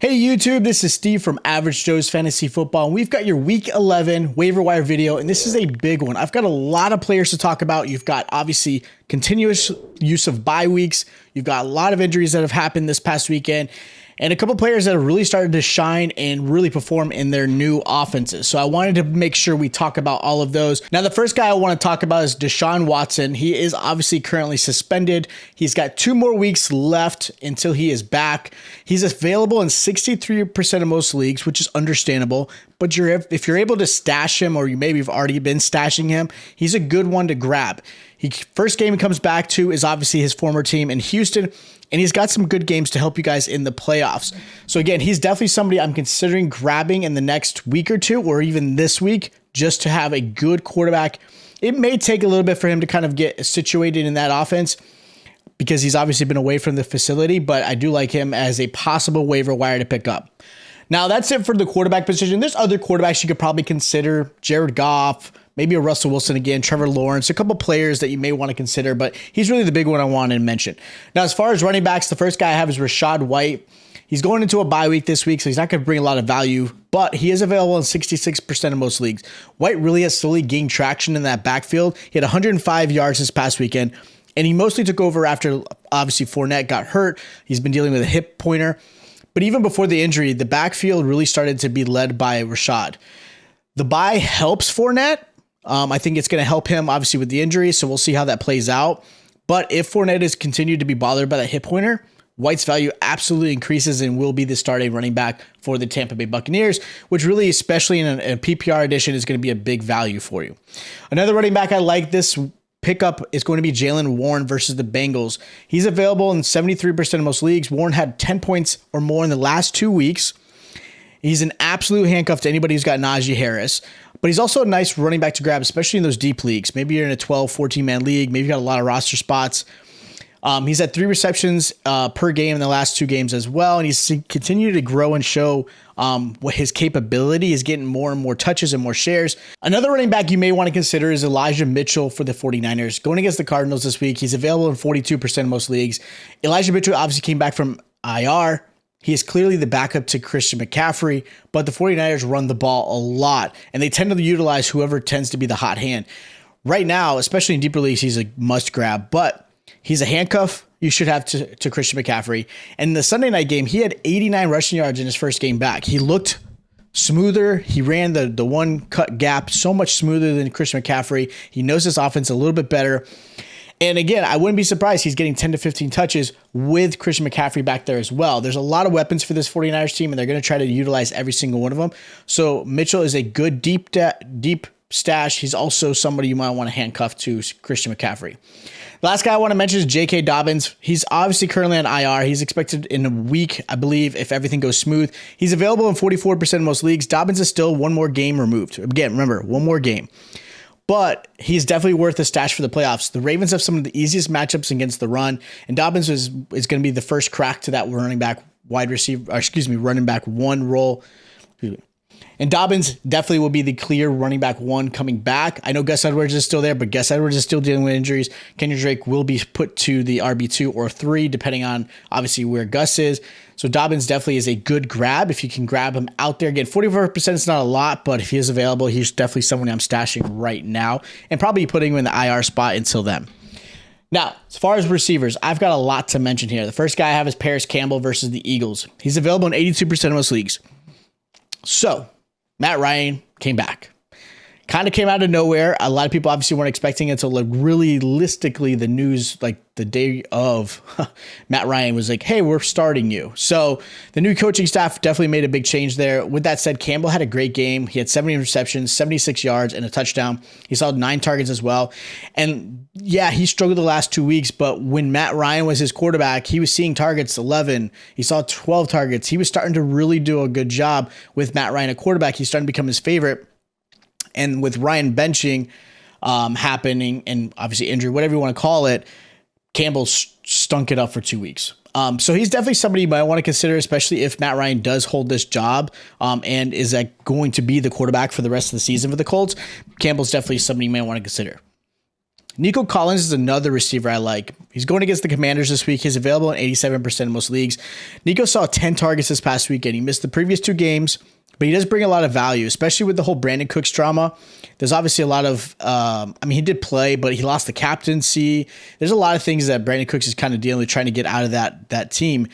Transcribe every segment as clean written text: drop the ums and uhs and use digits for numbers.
Hey YouTube, this is Steve from Average Joe's Fantasy Football, and we've got your Week 11 waiver wire video, and this is a big one. I've got a lot of players to talk about. You've got obviously continuous use of bye weeks. You've got a lot of injuries that have happened this past weekend, and a couple players that have really started to shine and really perform in their new offenses. So I wanted to make sure we talk about all of those. Now, the first guy I want to talk about is Deshaun Watson. He is obviously currently suspended. He's got 2 more weeks left until he is back. He's available in 63% of most leagues, which is understandable. But if you're able to stash him, or you maybe have already been stashing him, he's a good one to grab. First game he comes back to is obviously his former team in Houston, and he's got some good games to help you guys in the playoffs. So again, he's definitely somebody I'm considering grabbing in the next week or two, or even this week, just to have a good quarterback. It may take a little bit for him to kind of get situated in that offense, because he's obviously been away from the facility, but I do like him as a possible waiver wire to pick up. Now, that's it for the quarterback position. There's other quarterbacks you could probably consider. Jared Goff, maybe a Russell Wilson again, Trevor Lawrence, a couple players that you may want to consider, but he's really the big one I wanted to mention. Now, as far as running backs, the first guy I have is Rachaad White. He's going into a bye week this week, so he's not going to bring a lot of value, but he is available in 66% of most leagues. White really has slowly gained traction in that backfield. He had 105 yards this past weekend, and he mostly took over after, obviously, Fournette got hurt. He's been dealing with a hip pointer. But even before the injury, the backfield really started to be led by Rachaad. The bye helps Fournette. I think it's going to help him, obviously, with the injury, so we'll see how that plays out. But if Fournette is continued to be bothered by that hip pointer, White's value absolutely increases and will be the starting running back for the Tampa Bay Buccaneers, which really, especially in a PPR edition, is going to be a big value for you. Another running back I like this pickup is going to be Jaylen Warren versus the Bengals. He's available in 73% of most leagues. Warren had 10 points or more in the last 2 weeks. He's an absolute handcuff to anybody who's got Najee Harris, but he's also a nice running back to grab, especially in those deep leagues. Maybe you're in a 12, 14-man league. Maybe you got a lot of roster spots. He's had 3 receptions per game in the last 2 games as well, and he's continued to grow and show what his capability is, getting more and more touches and more shares. Another running back you may want to consider is Elijah Mitchell for the 49ers. Going against the Cardinals this week, he's available in 42% of most leagues. Elijah Mitchell obviously came back from IR. He is clearly the backup to Christian McCaffrey, but the 49ers run the ball a lot, and they tend to utilize whoever tends to be the hot hand. Right now, especially in deeper leagues, he's a must grab, but he's a handcuff you should have to Christian McCaffrey. And in the Sunday night game, he had 89 rushing yards in his first game back. He looked smoother. He ran the one cut gap so much smoother than Christian McCaffrey. He knows his offense a little bit better. And again, I wouldn't be surprised he's getting 10 to 15 touches with Christian McCaffrey back there as well. There's a lot of weapons for this 49ers team, and they're going to try to utilize every single one of them. So Mitchell is a good deep stash. He's also somebody you might want to handcuff to Christian McCaffrey. The last guy I want to mention is J.K. Dobbins. He's obviously currently on IR. He's expected in a week, I believe, if everything goes smooth. He's available in 44% of most leagues. Dobbins is still 1 more game removed. Again, remember, 1 more game. But he's definitely worth a stash for the playoffs. The Ravens have some of the easiest matchups against the run, and Dobbins is going to be the first crack to that running back 1 role. And Dobbins definitely will be the clear running back 1 coming back. I know Gus Edwards is still there, but Gus Edwards is still dealing with injuries. Kenyon Drake will be put to the RB2 or 3, depending on obviously where Gus is. So Dobbins definitely is a good grab if you can grab him out there. Again, 44% is not a lot, but if he is available, he's definitely someone I'm stashing right now and probably putting him in the IR spot until then. Now, as far as receivers, I've got a lot to mention here. The first guy I have is Parris Campbell versus the Eagles. He's available in 82% of most leagues. So Matt Ryan came back. Kind of came out of nowhere. A lot of people obviously weren't expecting it until realistically the news, like the day of, Matt Ryan was like, hey, we're starting you. So the new coaching staff definitely made a big change there. With that said, Campbell had a great game. He had 70 receptions, 76 yards, and a touchdown. He saw 9 targets as well. And yeah, he struggled the last 2 weeks, but when Matt Ryan was his quarterback, he was seeing targets 11. He saw 12 targets. He was starting to really do a good job with Matt Ryan, a quarterback. He's starting to become his favorite. And with Ryan benching happening and obviously injury, whatever you want to call it, Campbell stunk it up for 2 weeks. So he's definitely somebody you might want to consider, especially if Matt Ryan does hold this job and is going to be the quarterback for the rest of the season for the Colts. Campbell's definitely somebody you might want to consider. Nico Collins is another receiver I like. He's going against the Commanders this week. He's available in 87% of most leagues. Nico saw 10 targets this past weekend. He missed the previous 2 games, but he does bring a lot of value, especially with the whole Brandon Cooks drama. There's obviously a lot of, he did play, but he lost the captaincy. There's a lot of things that Brandon Cooks is kind of dealing with, trying to get out of that team.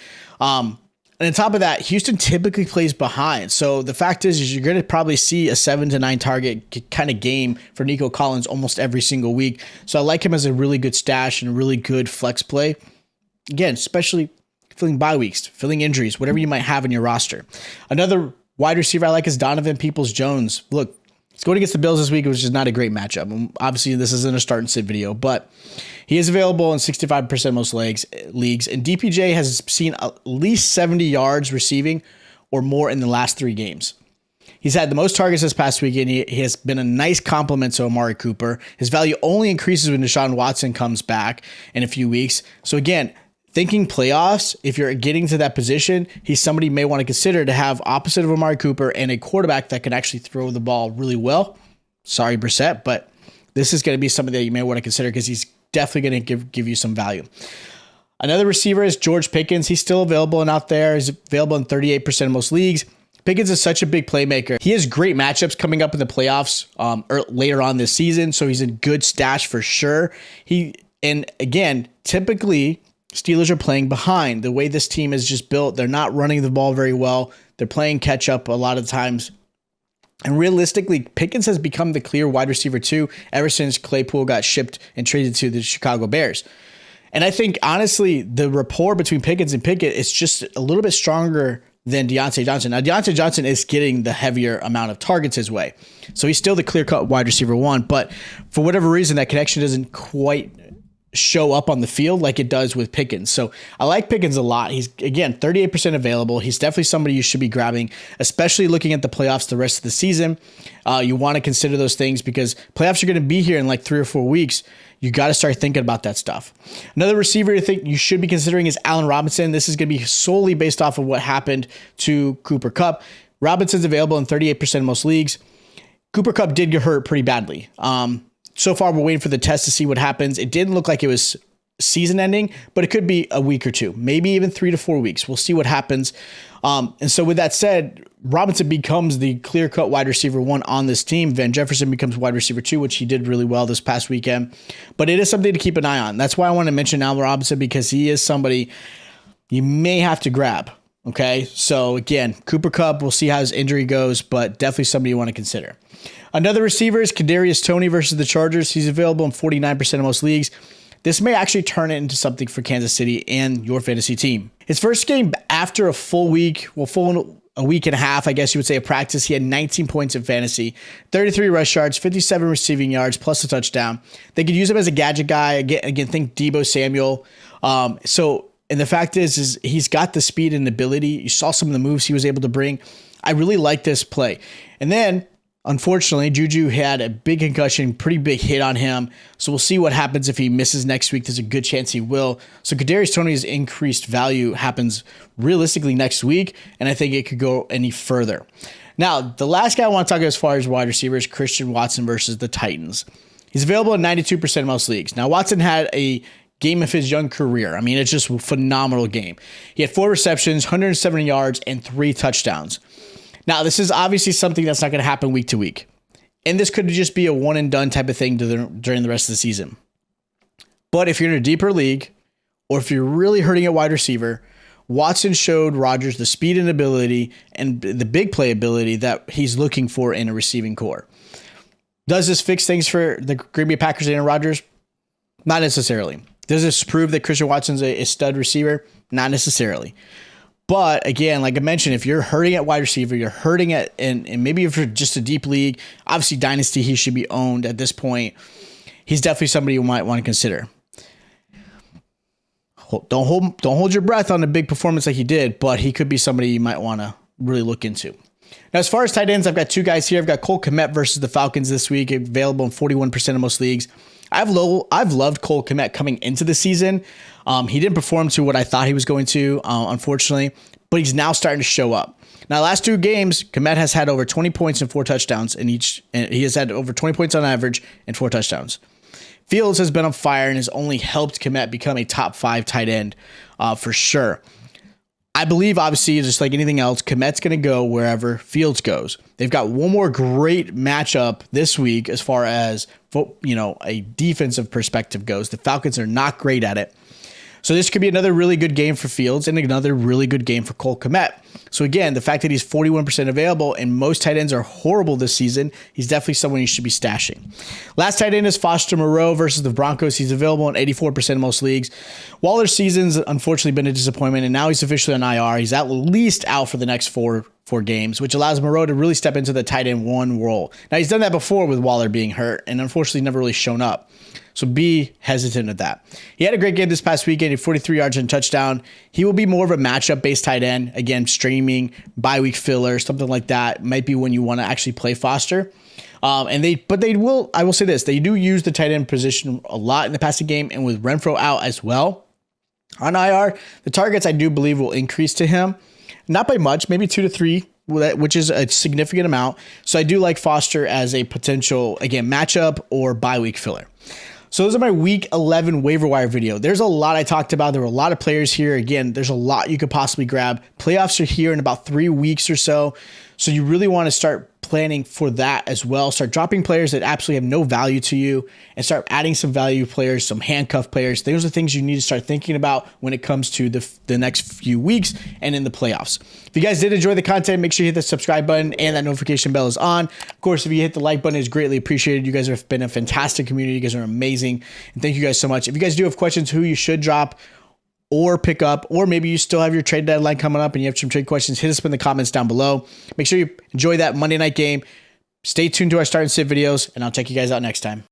And on top of that, Houston typically plays behind. So the fact is you're going to probably see a 7 to 9 target kind of game for Nico Collins almost every single week. So I like him as a really good stash and a really good flex play. Again, especially filling bye weeks, filling injuries, whatever you might have in your roster. Another wide receiver I like is Donovan Peoples-Jones. Look, he's going against the Bills this week, which is not a great matchup. Obviously, this isn't a start and sit video, but he is available in 65% of most leagues. And DPJ has seen at least 70 yards receiving or more in the last 3 games. He's had the most targets this past week, and he has been a nice complement to Amari Cooper. His value only increases when Deshaun Watson comes back in a few weeks. So again, thinking playoffs, if you're getting to that position, he's somebody you may want to consider to have opposite of Amari Cooper and a quarterback that can actually throw the ball really well. Sorry, Brissett, but this is going to be something that you may want to consider because he's definitely going to give you some value. Another receiver is George Pickens. He's still available and out there. He's available in 38% of most leagues. Pickens is such a big playmaker. He has great matchups coming up in the playoffs later on this season, so he's a good stash for sure. And again, typically Steelers are playing behind. The way this team is just built, they're not running the ball very well. They're playing catch up a lot of times. And realistically, Pickens has become the clear wide receiver 2 ever since Claypool got shipped and traded to the Chicago Bears. And I think, honestly, the rapport between Pickens and Pickett is just a little bit stronger than Deontay Johnson. Now, Deontay Johnson is getting the heavier amount of targets his way. So he's still the clear-cut wide receiver 1. But for whatever reason, that connection doesn't quite show up on the field like it does with Pickens. So I like Pickens a lot. He's, again, 38% available. He's definitely somebody you should be grabbing, especially looking at the playoffs the rest of the season. You want to consider those things because playoffs are going to be here in like 3 or 4 weeks. You got to start thinking about that stuff. Another receiver you think you should be considering is Allen Robinson. This is going to be solely based off of what happened to Cooper Kupp. Robinson's available in 38% of most leagues. Cooper Kupp did get hurt pretty badly. So far, we're waiting for the test to see what happens. It didn't look like it was season ending, but it could be a week or 2, maybe even 3 to 4 weeks. We'll see what happens. And so with that said, Robinson becomes the clear-cut wide receiver 1 on this team. Van Jefferson becomes wide receiver 2, which he did really well this past weekend. But it is something to keep an eye on. That's why I want to mention Allen Robinson, because he is somebody you may have to grab. Okay, so again, Cooper Kupp, we'll see how his injury goes, but definitely somebody you want to consider. Another receiver is Kadrius Toney versus the Chargers. He's available in 49% of most leagues. This may actually turn it into something for Kansas City and your fantasy team. His first game after a full week, a week and a half, I guess you would say, of practice, he had 19 points in fantasy, 33 rush yards, 57 receiving yards, plus a touchdown. They could use him as a gadget guy. Again, think Deebo Samuel. And the fact is he's got the speed and ability. You saw some of the moves he was able to bring. I really like this play. And then, unfortunately, Juju had a big concussion, pretty big hit on him. So we'll see what happens if he misses next week. There's a good chance he will. So Kadarius Toney's increased value happens realistically next week, and I think it could go any further. Now, the last guy I want to talk about as far as wide receiver is Christian Watson versus the Titans. He's available in 92% of most leagues. Now, Watson had a game of his young career. I mean, it's just a phenomenal game. He had 4 receptions, 170 yards, and 3 touchdowns. Now, this is obviously something that's not going to happen week to week. And this could just be a one and done type of thing during the rest of the season. But if you're in a deeper league, or if you're really hurting at wide receiver, Watson showed Rodgers the speed and ability and the big play ability that he's looking for in a receiving core. Does this fix things for the Green Bay Packers and Aaron Rodgers? Not necessarily. Does this prove that Christian Watson's a stud receiver? Not necessarily. But again, like I mentioned, if you're hurting at wide receiver, you're hurting at, and maybe if you're just a deep league, obviously Dynasty, he should be owned at this point. He's definitely somebody you might want to consider. Don't hold your breath on a big performance like he did, but he could be somebody you might want to really look into. Now, as far as tight ends, I've got 2 guys here. I've got Kmet versus the Falcons this week, available in 41% of most leagues. I've loved Cole Kmet coming into the season. He didn't perform to what I thought he was going to, unfortunately, but he's now starting to show up. Now, last 2 games, Kmet has had over 20 points and 4 touchdowns in each, and he has had over 20 points on average and 4 touchdowns. Fields has been on fire and has only helped Kmet become a top 5 tight end for sure. I believe, obviously, just like anything else, Kmet's going to go wherever Fields goes. They've got one more great matchup this week as far as, a defensive perspective goes. The Falcons are not great at it. So this could be another really good game for Fields and another really good game for Cole Kmet. So again, the fact that he's 41% available and most tight ends are horrible this season, he's definitely someone you should be stashing. Last tight end is Foster Moreau versus the Broncos. He's available in 84% of most leagues. Waller's season's unfortunately been a disappointment, and now he's officially on IR. He's at least out for the next four games, which allows Moreau to really step into the tight end 1 role. Now, he's done that before with Waller being hurt and unfortunately never really shown up. So be hesitant at that. He had a great game this past weekend. He had 43 yards and a touchdown. Will be more of a matchup-based tight end. Again, streaming, bye-week filler, something like that. Might be when you want to actually play Foster. I will say this, they do use the tight end position a lot in the passing game, and with Renfrow out as well on IR, the targets I do believe will increase to him. Not by much, maybe 2 to 3, which is a significant amount. So I do like Foster as a potential, again, matchup or bye-week filler. So those are my week 11 waiver wire video. There's a lot I talked about. There were a lot of players here. Again, there's a lot you could possibly grab. Playoffs are here in about 3 weeks or so. So you really want to start planning for that as well. Start dropping players that absolutely have no value to you and start adding some value players, some handcuff players. Those are things you need to start thinking about when it comes to the next few weeks and in the playoffs. If you guys did enjoy the content, make sure you hit the subscribe button and that notification bell is on. Of course, if you hit the like button, it's greatly appreciated. You guys have been a fantastic community. You guys are amazing. And thank you guys so much. If you guys do have questions who you should drop or pick up, or maybe you still have your trade deadline coming up and you have some trade questions, hit us up in the comments down below. Make sure you enjoy that Monday night game. Stay tuned to our start and sit videos, and I'll check you guys out next time.